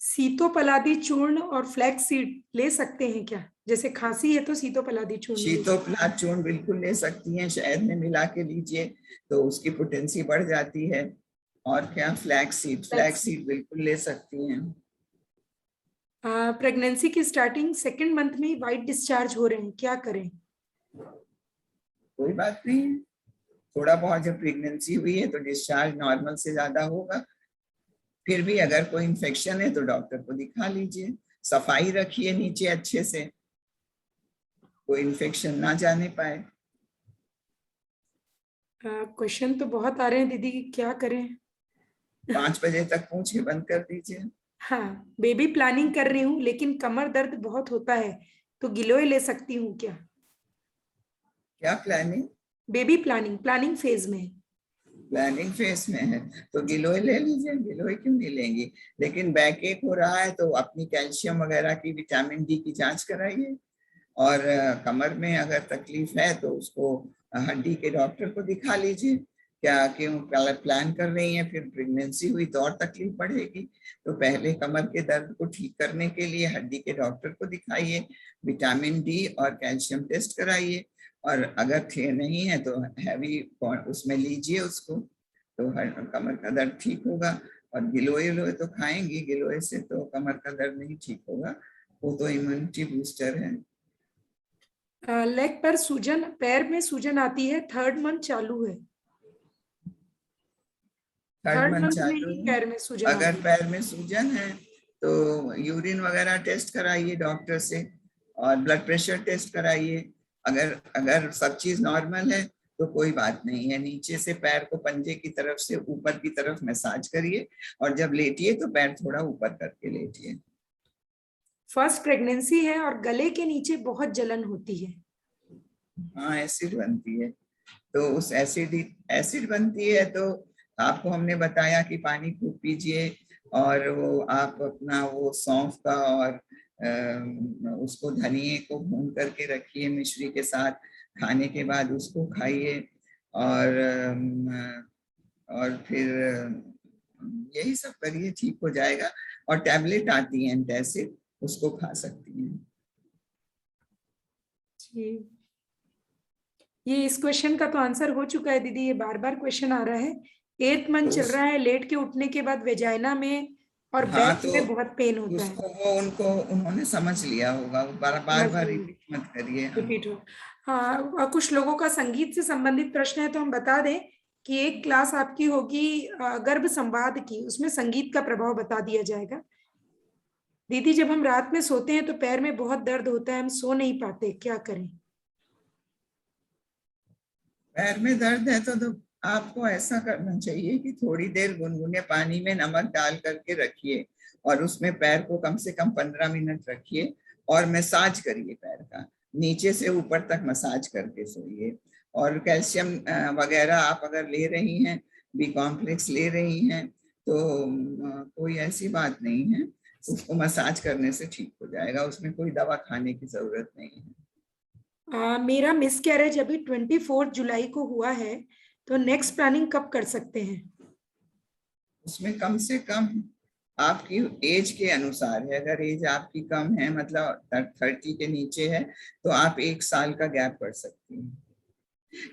S2: सीतोपलादी चूर्ण और फ्लैक्स सीड ले सकते हैं क्या? जैसे खांसी है तो सीतोपलादी चूर्ण ले सकते हैं।
S1: शीतोपलाद चूर्ण बिल्कुल ले सकती हैं, शहद में मिला के लीजिए तो उसकी पोटेंसी बढ़ जाती है। और क्या, फ्लैक्स सीड बिल्कुल ले सकती हैं।
S2: प्रेगनेंसी की स्टार्टिंग 2nd मंथ में वाइट डिस्चार्ज हो रहे हैं, क्या करें?
S1: कोई बात नहीं है, थोड़ा बहुत जब प्रेगनेंसी हुई है तो डिस्चार्ज नॉर्मल से ज्यादा होगा। फिर भी अगर कोई इन्फेक्शन है तो डॉक्टर को दिखा लीजिए, सफाई रखिए नीचे अच्छे से, कोई इन्फेक्शन ना जाने पाए।
S2: क्वेश्चन तो बहुत आ रहे हैं दीदी, क्या करें?
S1: 5 बजे तक पूछे बंद कर दीजिए।
S2: हाँ, बेबी प्लानिंग कर रही हूँ लेकिन कमर दर्द बहुत होता है, तो गिलोय ले सकती हूँ क्या?
S1: क्या प्लानिंग?
S2: बेबी प्लानिंग फेज में है।
S1: प्लानिंग फेज में है तो गिलोय ले लीजिए, गिलोय क्यों नहीं लेंगी। लेकिन बैक एक हो रहा है तो अपनी कैल्शियम वगैरह की, विटामिन डी की जांच कराइए। और कमर में अगर तकलीफ है तो उसको हड्डी के डॉक्टर को दिखा लीजिए। क्या क्यों प्लान कर रही हैं, फिर प्रेगनेंसी हुई तो और तकलीफ बढ़ेगी। तो पहले कमर के दर्द को ठीक करने के लिए हड्डी के डॉक्टर को दिखाइए, विटामिन डी और कैल्शियम टेस्ट कराइए। और अगर नहीं है तो हैवी उसमें लीजिए उसको, तो कमर का दर्द ठीक होगा। और गिलोय तो खाएंगी, गिलोय से तो कमर का दर्द नहीं ठीक होगा, वो तो इम्यूनिटी बूस्टर है।
S2: लेग पर सूजन, पैर में सूजन आती है, 3rd मंथ चालू है।
S1: 3rd
S2: 3rd
S1: मंथ
S2: मंथ में
S1: चालू
S2: ही
S1: है।
S2: पैर में सूजन
S1: अगर
S2: आती है।
S1: पैर में सूजन है तो यूरिन वगैरह टेस्ट कराइए डॉक्टर से, और ब्लड प्रेशर टेस्ट कराइए। अगर अगर सब चीज नॉर्मल है तो कोई बात नहीं है। नीचे से पैर को पंजे की तरफ से ऊपर की तरफ मसाज करिए, और जब लेटिए तो पैर थोड़ा ऊपर करके लेटिए।
S2: फर्स्ट प्रेगनेंसी है और गले के नीचे बहुत जलन होती है।
S1: हाँ, एसिड बनती है, तो उस एसिड बनती है तो आपको हमने बताया कि पानी खूब पीजिए, और वो आप अपना वो सौंफ का और उसको धनिए को भून करके रखिए मिश्री के साथ, खाने के बाद उसको खाइए। और फिर यही सब करिए, ठीक हो जाएगा। और टैबलेट आती है एंटासिड, उसको खा सकती हैं।
S2: जी, ये इस क्वेश्चन का तो आंसर हो चुका है दीदी, ये बार बार क्वेश्चन आ रहा है। 8th मंथ
S1: तो
S2: चल रहा है, लेट के उठने के बाद वेजाइना में और
S1: हाँ,
S2: बैक
S1: तो
S2: में बहुत पेन होता है।
S1: उसको वो उन्होंने समझ लिया होगा, वो बार बार रिपीट मत करिए। हाँ,
S2: रिपीट हो। हाँ, और कुछ लोगों का संगीत से संबंधित प्रश्न है, तो हम बता दें कि एक क्लास आपकी होगी गर्भ संवाद की, उसमें संगीत का प्रभाव बता दिया जाएगा। दीदी, जब हम रात में सोते हैं तो पैर में बहुत दर्द होता है, हम सो नहीं पाते, क्या करें?
S1: पैर में दर्द है तो आपको ऐसा करना चाहिए कि थोड़ी देर गुनगुने पानी में नमक डाल करके रखिए, और उसमें पैर को कम से कम 15 मिनट रखिए, और मसाज करिए पैर का, नीचे से ऊपर तक मसाज करके सोइए। और कैल्शियम वगैरह आप अगर ले रही हैं, बी कॉम्प्लेक्स ले रही हैं, तो कोई ऐसी बात नहीं है, उसको मसाज करने से ठीक हो जाएगा, उसमें कोई दवा खाने की जरूरत नहीं है।
S2: मेरा मिस कैरेज अभी 24 जुलाई को हुआ है, तो नेक्स्ट प्लानिंग कब कर सकते हैं?
S1: उसमें कम से कम आपकी एज के अनुसार है। अगर एज आपकी कम है, मतलब 30 के नीचे है, तो आप 1 साल का गैप कर सकती हैं।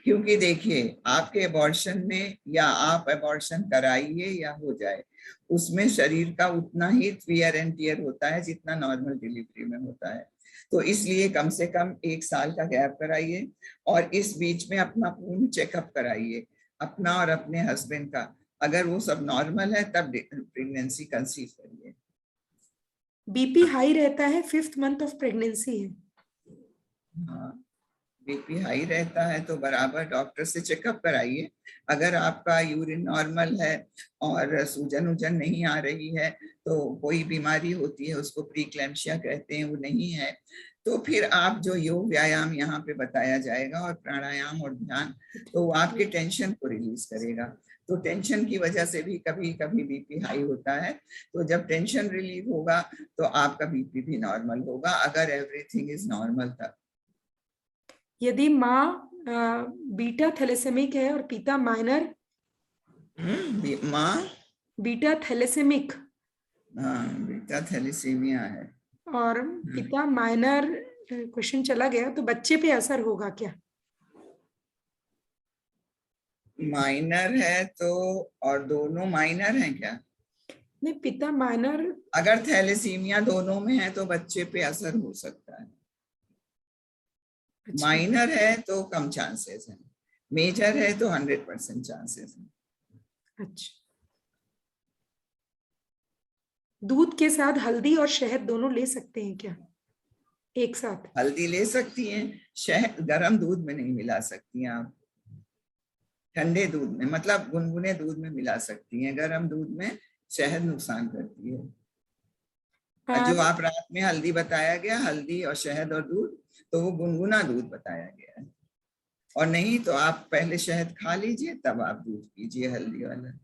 S1: क्योंकि देखिए, आपके एबॉर्शन में, या आप एबॉर्शन कराइए या हो जाए, उसमें शरीर का उतना ही वियर एंड टियर होता है जितना नॉर्मल डिलीवरी में होता है। तो इसलिए कम से कम 1 साल का गैप कराइए, और इस बीच में अपना पूर्ण चेकअप कराइए, अपना और अपने हस्बैंड का। अगर वो सब नॉर्मल है तब प्रेगनेंसी कंसीव करिए।
S2: बीपी हाई रहता है, 5th मंथ ऑफ प्रेगनेंसी है।
S1: हाँ, बीपी हाई रहता है तो बराबर डॉक्टर से चेकअप कराइए। अगर आपका यूरिन नॉर्मल है और सूजन उजन नहीं आ रही है, तो कोई बीमारी होती है, उसको प्रीक्लैम्सिया कहते हैं, वो नहीं है, तो फिर आप जो योग व्यायाम यहाँ पे बताया जाएगा और प्राणायाम और ध्यान, तो वो आपके टेंशन को रिलीज करेगा। तो टेंशन की वजह से भी कभी कभी बीपी हाई होता है। तो जब टेंशन रिलीव होगा तो आपका बीपी भी नॉर्मल होगा, अगर एवरीथिंग इज नॉर्मल तब।
S2: यदि माँ बीटा थैलेसेमिक है और पिता माइनर,
S1: माँ
S2: बीटा थैलेसेमिक
S1: बीटा थैलेसीमिया है
S2: और पिता माइनर, क्वेश्चन चला गया, तो बच्चे पे असर होगा क्या?
S1: माइनर है तो, और दोनों माइनर हैं क्या?
S2: नहीं, पिता माइनर।
S1: अगर थैलेसीमिया दोनों में है तो बच्चे पे असर हो सकता है।
S2: अच्छा,
S1: माइनर है तो कम चांसेस हैं, मेजर है तो 100% चांसेस हैं।
S2: अच्छा। दूध के साथ हल्दी और शहद दोनों ले सकते हैं क्या एक साथ?
S1: हल्दी ले सकती हैं, शहद गर्म दूध में नहीं मिला सकती हैं आप। ठंडे दूध में, मतलब गुनगुने दूध में मिला सकती हैं, गर्म दूध में शहद नुकसान करती है। जो आप रात में हल्दी बताया गया, हल्दी और शहद और दूध, तो वो गुनगुना दूध बताया गया है। और नहीं तो आप पहले शहद खा लीजिए, तब आप दूध पीजिए हल्दी वाला।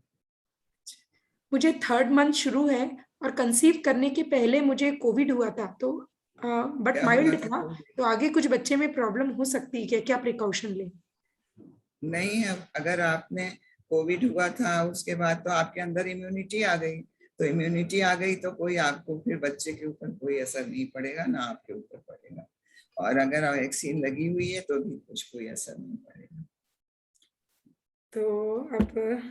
S2: मुझे 3rd मंथ शुरू है और कंसीव करने के पहले मुझे कोविड हुआ था, तो बट
S1: क्या हुआ
S2: माइल्ड
S1: था
S2: था,
S1: कोविड?
S2: तो आगे कुछ बच्चे में प्रॉब्लम हो सकती है क्या? क्या प्रिकॉशन ले?
S1: नहीं, अगर आपने कोविड हुआ था उसके बाद तो आपके अंदर इम्यूनिटी आ गई, तो इम्यूनिटी आ गई तो कोई आपको फिर बच्चे के ऊपर कोई असर नहीं पड़ेगा, ना आपके ऊपर पड़ेगा। और अगर वैक्सीन लगी हुई है तो भी कुछ कोई असर नहीं पड़ेगा।
S2: तो अब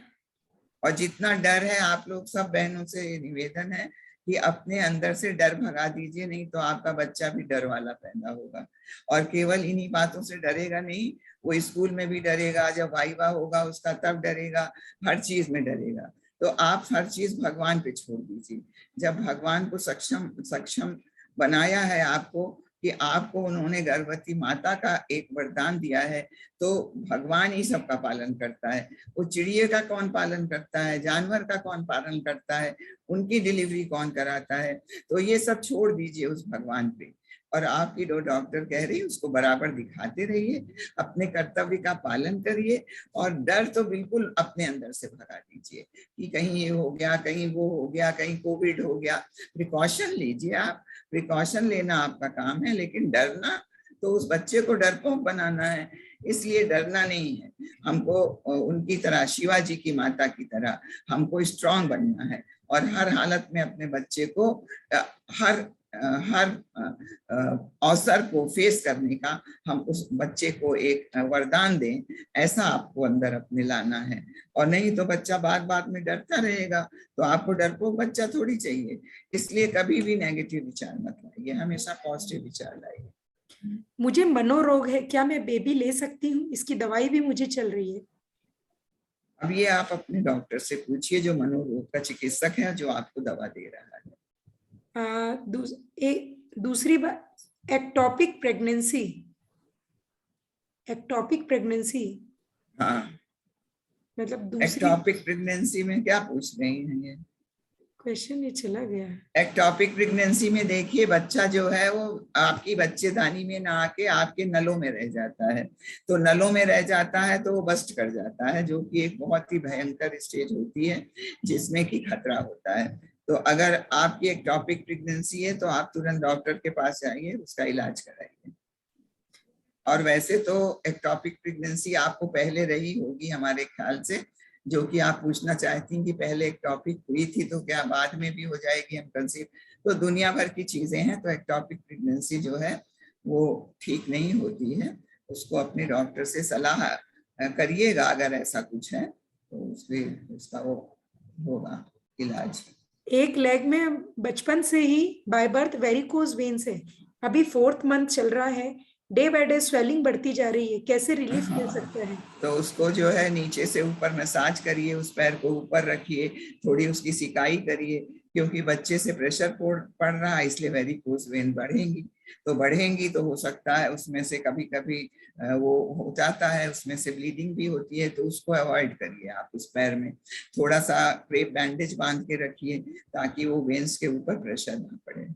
S1: और जितना डर है, आप लोग सब बहनों से निवेदन है कि अपने अंदर से डर भगा दीजिए, नहीं तो आपका बच्चा भी डर वाला पैदा होगा। और केवल इन्हीं बातों से डरेगा नहीं, वो स्कूल में भी डरेगा, जब वाइवा होगा उसका तब डरेगा, हर चीज में डरेगा। तो आप हर चीज भगवान पे छोड़ दीजिए। जब भगवान को सक्षम बनाया है आपको, कि आपको उन्होंने गर्भवती माता का एक वरदान दिया है, तो भगवान ही सबका पालन करता है। वो चिड़िए का कौन पालन करता है, जानवर का कौन पालन करता है, उनकी डिलीवरी कौन कराता है? तो ये सब छोड़ दीजिए उस भगवान पे, और आपकी जो डॉक्टर कह रही है उसको बराबर दिखाते रहिए, अपने कर्तव्य का पालन करिए, और डर तो बिल्कुल अपने अंदर से भगा दीजिए कि कहीं ये हो गया, कहीं वो हो गया, कहीं कोविड हो गया। प्रिकॉशन लीजिए आप, प्रिकॉशन लेना आपका काम है, लेकिन डरना, तो उस बच्चे को डरपोक बनाना है, इसलिए डरना नहीं है। हमको उनकी तरह, शिवाजी की माता की तरह हमको स्ट्रांग बनना है, और हर हालत में अपने बच्चे को हर हर अवसर को फेस करने का हम उस बच्चे को एक वरदान दें, ऐसा आपको अंदर अपने लाना है। और नहीं तो बच्चा बात बात में डरता रहेगा, तो आपको डरपोक बच्चा थोड़ी चाहिए। इसलिए कभी भी नेगेटिव विचार मत लाइए, हमेशा पॉजिटिव विचार लाइए।
S2: मुझे मनोरोग है, क्या मैं बेबी ले सकती हूँ? इसकी दवाई भी मुझे चल रही है।
S1: अब ये आप अपने डॉक्टर से पूछिए, जो मनोरोग का चिकित्सक है, जो आपको दवा दे रहा है।
S2: दूसरी बात, एक्टोपिक प्रेगनेंसी, एक्टोपिक प्रेगनेंसी
S1: हाँ,
S2: मतलब दूसरी,
S1: एक्टोपिक प्रेगनेंसी में क्या पूछ रही हैं ये?
S2: क्वेश्चन ये चला गया।
S1: एक्टोपिक प्रेगनेंसी में देखिए, बच्चा जो है वो आपकी बच्चेदानी में ना आके आपके नलों में रह जाता है। तो नलों में रह जाता है तो वो बस्ट कर जाता है, जो कि एक बहुत ही भयंकर स्टेज होती है, जिसमें कि खतरा होता है। तो अगर आपकी एक्टॉपिक प्रेगनेंसी है तो आप तुरंत डॉक्टर के पास जाइए, उसका इलाज कराइए। और वैसे तो एक्टॉपिक प्रेगनेंसी आपको पहले रही होगी हमारे ख्याल से, जो कि आप पूछना चाहती हैं कि पहले एक्टॉपिक हुई थी तो क्या बाद में भी हो जाएगी हम कंसीव। तो दुनिया भर की चीजें हैं, तो एक्टॉपिक प्रेगनेंसी जो है वो ठीक नहीं होती है। उसको अपने डॉक्टर से सलाह करिएगा, अगर ऐसा कुछ है तो उसका वो होगा इलाज।
S2: एक लेग में बचपन से ही बाय बर्थ वेरिकोज वेन्स है, अभी 4th मंथ चल रहा है, डे बाय डे स्वेलिंग बढ़ती जा रही है, कैसे रिलीफ मिल सकता है?
S1: तो उसको जो है नीचे से ऊपर मसाज करिए, उस पैर को ऊपर रखिए, थोड़ी उसकी सिकाई करिए, क्योंकि बच्चे से प्रेशर पड़ रहा है, इसलिए वेरिकोज वेन बढ़ेंगी तो हो सकता है उसमें से कभी कभी वो हो जाता है, उसमें से ब्लीडिंग भी होती है, तो उसको अवॉइड करिए। आप उस पैर में थोड़ा सा क्रेप बैंडेज बांध के रखिए ताकि वो वेन्स के ऊपर प्रेशर ना पड़े।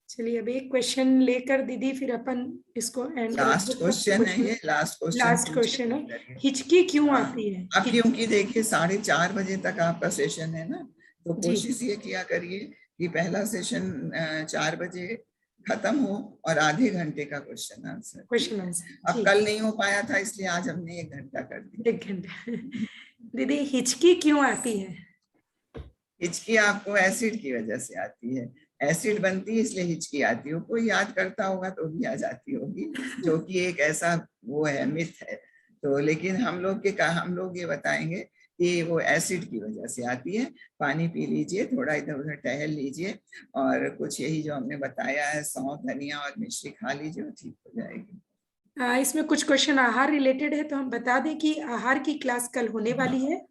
S2: चलिए अब एक क्वेश्चन लेकर दीदी फिर अपन इसको एंड
S1: लास्ट क्वेश्चन है ये,
S2: लास्ट क्वेश्चन है, हिचकी क्यों आती है?
S1: अब क्योंकि देखिए 4:30 बजे तक आपका सेशन है ना, तो
S2: जी।
S1: कोशिश ये किया करिए कि पहला सेशन 4 बजे खत्म हो और आधे घंटे का क्वेश्चन आंसर। अब कल नहीं हो पाया था इसलिए आज हमने 1 घंटा कर दिया।
S2: 1 घंटा। दीदी हिचकी क्यों आती है?
S1: हिचकी आपको एसिड की वजह से आती है, एसिड बनती है इसलिए हिचकी आती है। कोई याद करता होगा तो भी आ जाती होगी, जो कि एक ऐसा वो है, मिथ है। तो लेकिन हम लोग ये बताएंगे कि वो एसिड की वजह से आती है। पानी पी लीजिए, थोड़ा इधर उधर टहल लीजिए, और कुछ यही जो हमने बताया है, सौंफ, धनिया और मिश्री खा लीजिए, ठीक हो जाएगी।
S2: इसमें कुछ क्वेश्चन आहार रिलेटेड है, तो हम बता दें कि आहार की क्लास कल होने वाली है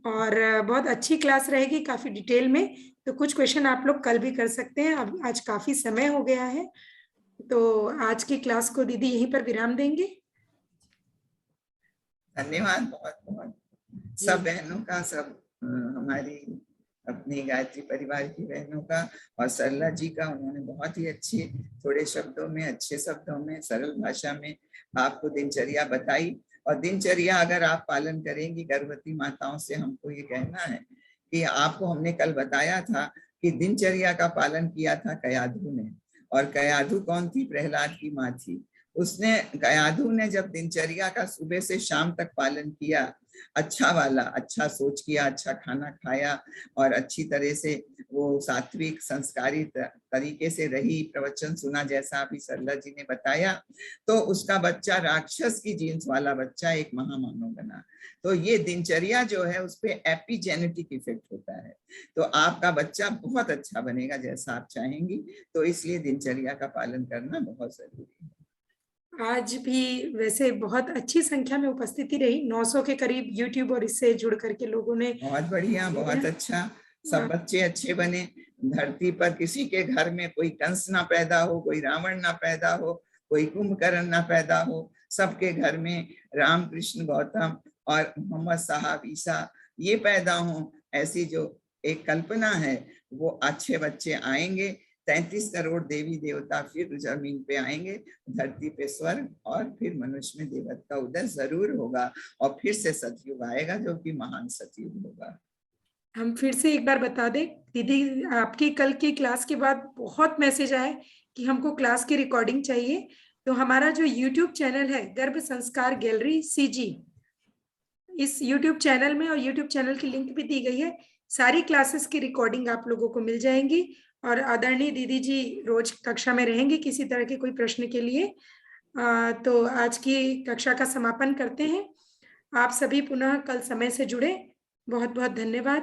S2: और बहुत अच्छी क्लास रहेगी, काफी डिटेल में। तो कुछ क्वेश्चन आप लोग कल भी कर सकते हैं। अब आज काफी समय हो गया है, तो आज की क्लास को दीदी यहीं पर विराम देंगे।
S1: धन्यवाद बहुत बहुत सब बहनों का, सब हमारी अपनी गायत्री परिवार की बहनों का, और सरला जी का। उन्होंने बहुत ही अच्छे थोड़े शब्दों में, अच्छे शब्दों में, सरल भाषा में आपको दिनचर्या बताई। और दिनचर्या अगर आप पालन करेंगी गर्भवती माताओं से, हमको ये कहना है कि आपको हमने कल बताया था कि दिनचर्या का पालन किया था कयाधु ने। और कयाधु कौन थी? प्रहलाद की माँ थी। कयाधु ने जब दिनचर्या का सुबह से शाम तक पालन किया, अच्छा वाला, अच्छा सोच किया, अच्छा खाना खाया और अच्छी तरह से वो सात्विक संस्कारी तरीके से रही, प्रवचन सुना जैसा अभी सरला जी ने बताया, तो उसका बच्चा राक्षस की जीन्स वाला बच्चा एक महामानव बना। तो ये दिनचर्या जो है उस पर एपिजेनेटिक इफेक्ट होता है, तो आपका बच्चा बहुत अच्छा बनेगा जैसा आप चाहेंगी। तो इसलिए दिनचर्या का पालन करना बहुत जरूरी है।
S2: आज भी वैसे बहुत अच्छी संख्या में उपस्थिति रही, 900 के करीब यूट्यूब और इससे जुड़ करके लोगों ने।
S1: बहुत बढ़िया, बहुत अच्छा। सब बच्चे अच्छे बने। धरती पर किसी के घर में कोई कंस ना पैदा हो, कोई रावण ना पैदा हो, कोई कुंभकर्ण ना पैदा हो। सबके घर में राम, कृष्ण, गौतम और मोहम्मद साहब, ईसा ये पैदा हो, ऐसी जो एक कल्पना है, वो अच्छे बच्चे आएंगे। 33 करोड़ देवी देवता फिर जमीन पे आएंगे, धरती पे स्वर्ग, और फिर मनुष्य में देवता का उदय जरूर होगा, और फिर से सतयुग आएगा जो कि महान सतयुग होगा।
S2: हम फिर से एक बार बता दें दीदी, आपकी कल की क्लास के बाद बहुत मैसेज आए कि हमको क्लास की रिकॉर्डिंग चाहिए। तो हमारा जो YouTube चैनल है गर्भ संस्कार गैलरी CG, इस YouTube चैनल में, और YouTube चैनल की लिंक भी दी गई है, सारी क्लासेस की रिकॉर्डिंग आप लोगों को मिल जाएंगी। और आदरणीय दीदी जी रोज कक्षा में रहेंगे किसी तरह के कोई प्रश्न के लिए। तो आज की कक्षा का समापन करते हैं। आप सभी पुनः कल समय से जुड़े। बहुत बहुत धन्यवाद।